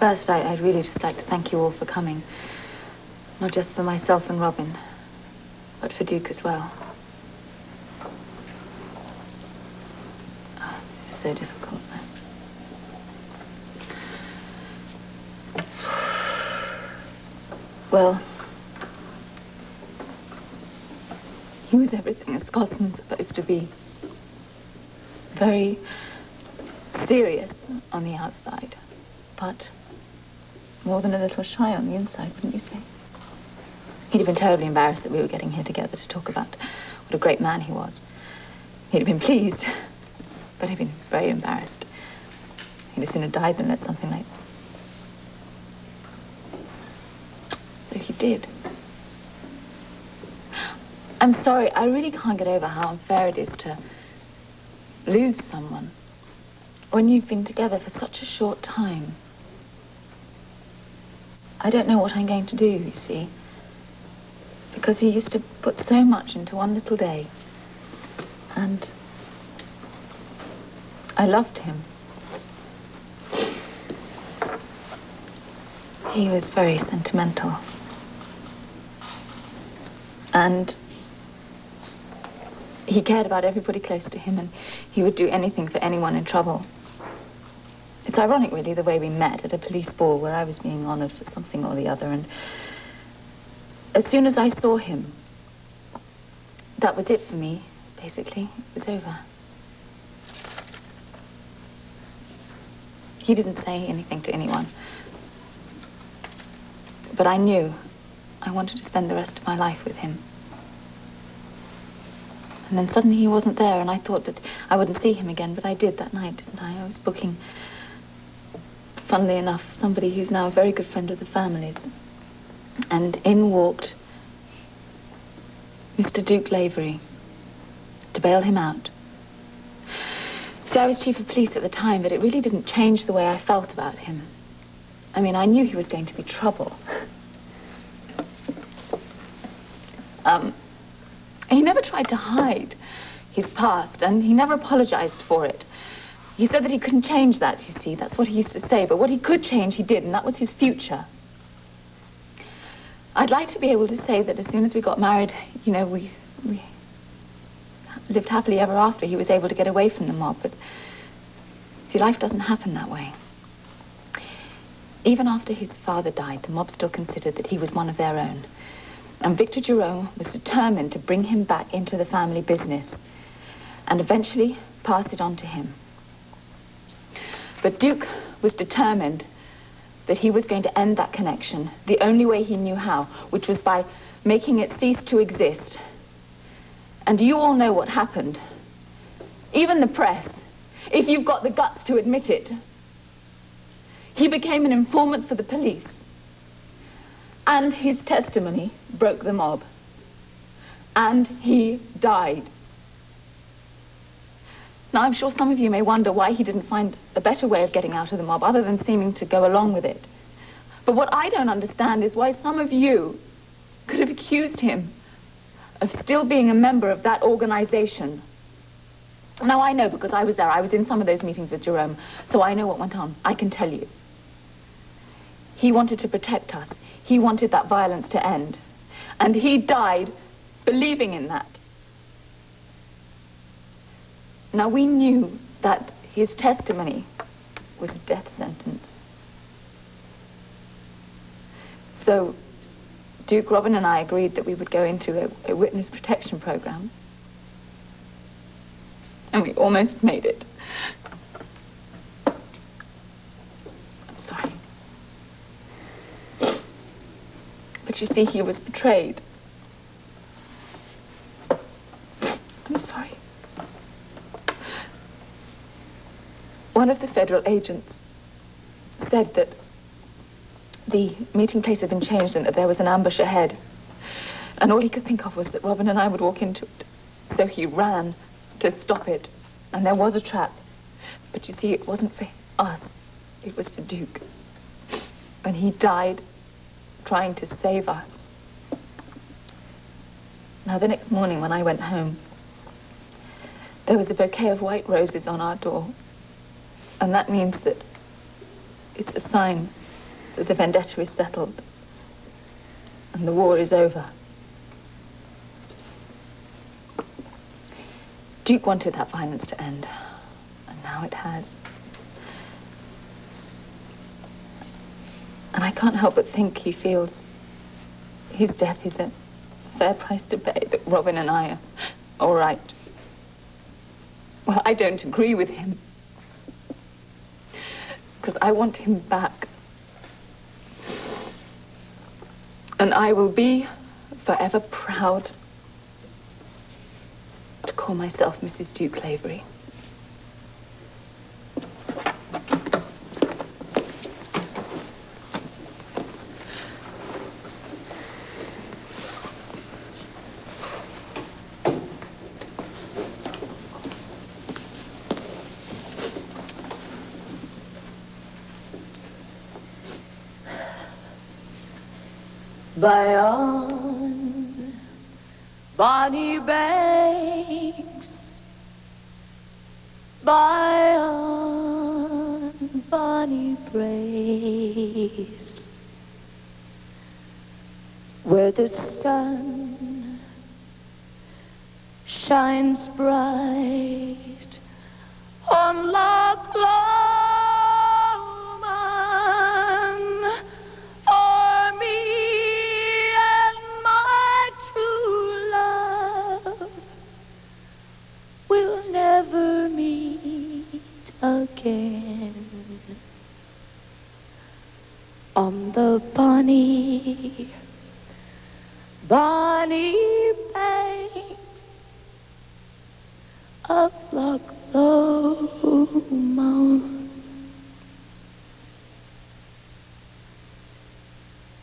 First, I'd really just like to thank you all for coming. Not just for myself and Robin, but for Duke as well. Oh, this is so difficult. Well, he was everything a Scotsman's supposed to be. Very serious on the outside, but more than a little shy on the inside, wouldn't you say? He'd have been terribly embarrassed that we were getting here together to talk about what a great man he was. He'd have been pleased, but he'd been very embarrassed. He'd have sooner died than let something like... So he did. I'm sorry, I really can't get over how unfair it is to lose someone when you've been together for such a short time. I don't know what I'm going to do, you see, because he used to put so much into one little day, and I loved him. He was very sentimental, and he cared about everybody close to him, and he would do anything for anyone in trouble. It's ironic, really, the way we met at a police ball where I was being honored for something or the other, and as soon as I saw him, that was it for me, basically. It was over. He didn't say anything to anyone, but I knew I wanted to spend the rest of my life with him. And then suddenly he wasn't there, and I thought that I wouldn't see him again, but I did that night, didn't I? I was booking, funnily enough, somebody who's now a very good friend of the family's. And in walked Mr. Duke Lavery to bail him out. See, I was chief of police at the time, but it really didn't change the way I felt about him. I mean, I knew he was going to be trouble. He never tried to hide his past, and he never apologized for it. He said that he couldn't change that, you see. That's what he used to say. But what he could change, he did, and that was his future. I'd like to be able to say that as soon as we got married, you know, we lived happily ever after. He was able to get away from the mob, but see, life doesn't happen that way. Even after his father died, the mob still considered that he was one of their own. And Victor Jerome was determined to bring him back into the family business and eventually pass it on to him. But Duke was determined that he was going to end that connection the only way he knew how, which was by making it cease to exist. And you all know what happened. Even the press, if you've got the guts to admit it. He became an informant for the police. And his testimony broke the mob. And he died. Now, I'm sure some of you may wonder why he didn't find a better way of getting out of the mob other than seeming to go along with it. But what I don't understand is why some of you could have accused him of still being a member of that organization. Now, I know because I was there. I was in some of those meetings with Jerome, so I know what went on. I can tell you. He wanted to protect us. He wanted that violence to end. And he died believing in that. Now, we knew that his testimony was a death sentence. So, Duke, Robin, and I agreed that we would go into a witness protection program. And we almost made it. I'm sorry. But you see, he was betrayed. I'm sorry. One of the federal agents said that the meeting place had been changed and that there was an ambush ahead. And all he could think of was that Robin and I would walk into it. So he ran to stop it. And there was a trap. But you see, it wasn't for us. It was for Duke. And he died trying to save us. Now, the next morning when I went home, there was a bouquet of white roses on our door. And that means that it's a sign that the vendetta is settled and the war is over. Duke wanted that violence to end, and now it has. And I can't help but think he feels his death is a fair price to pay, that Robin and I are all right. Well, I don't agree with him, because I want him back. And I will be forever proud to call myself Mrs. Duke Lavery. By on bonny banks, by on bonny braes, where the sun shines bright on Loch Lomond, for me and my true love will never meet again. On the bonny banks of Loch Lomond.